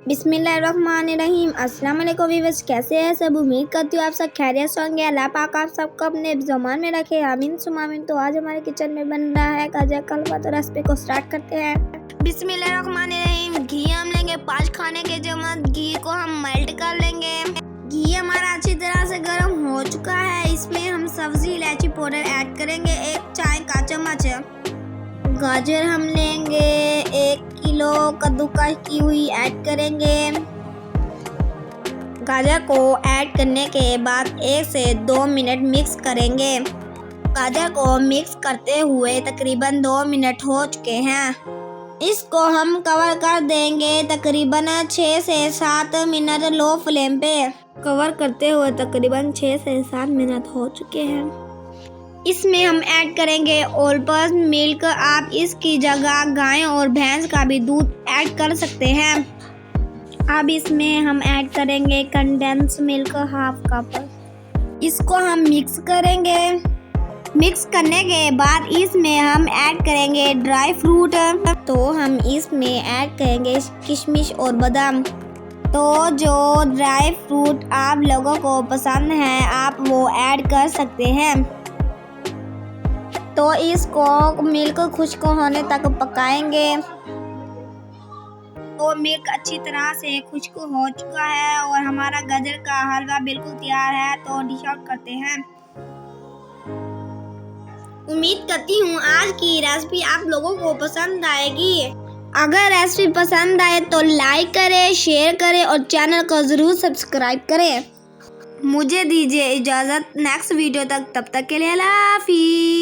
बिस्मिल्लाहिर्रहमानिर्रहीम। अस्सलाम वालेकुम व्यूअर्स, कैसे हैं सब? उम्मीद करती हूँ आप सब खैरियत से होंगे। अल्लाह पाक आप सबको अपने ज़मान में रखे, आमीन सुम्मा आमीन। तो आज हमारे किचन में बन रहा है गाजर का हलवा। तो रेसिपी को स्टार्ट करते हैं। बिस्मिल्लाहिर्रहमानिर्रहीम। घी हम लेंगे 5 खाने के चम्मच। घी को हम मेल्ट कर लेंगे। घी हमारा अच्छी तरह से गर्म हो चुका है। इसमें हम सब्जी इलायची पाउडर ऐड करेंगे 1 चाय का चम्मच। गाजर हम लेंगे 1 किलो कद्दूकस की हुई ऐड करेंगे। गाजर को ऐड करने के बाद 1 से 2 मिनट मिक्स करेंगे। गाजर को मिक्स करते हुए तकरीबन 2 मिनट हो चुके हैं। इसको हम कवर कर देंगे तकरीबन 6 से 7 मिनट लो फ्लेम पे। कवर करते हुए तकरीबन 6 से 7 मिनट हो चुके हैं। इसमें हम ऐड करेंगे ऑल पर्पस मिल्क। आप इसकी जगह गाय और भैंस का भी दूध ऐड कर सकते हैं। अब इसमें हम ऐड करेंगे कंडेंस मिल्क 1/2 कप। इसको हम मिक्स करेंगे। मिक्स करने के बाद इसमें हम ऐड करेंगे ड्राई फ्रूट। तो हम इसमें ऐड करेंगे किशमिश और बादाम। तो जो ड्राई फ्रूट आप लोगों को पसंद है आप वो ऐड कर सकते हैं। तो इसको मिल्क खुश्क होने तक पकाएंगे। तो मिल्क अच्छी तरह से खुश्क हो चुका है और हमारा गाजर का हलवा बिल्कुल तैयार है। तो डिश आउट करते हैं। उम्मीद करती हूँ आज की रेसिपी आप लोगों को पसंद आएगी। अगर रेसिपी पसंद आए तो लाइक करें, शेयर करें और चैनल को ज़रूर सब्सक्राइब करें। मुझे दीजिए इजाज़त नेक्स्ट वीडियो तक, तब तक के लिए अल्लाह हाफिज़।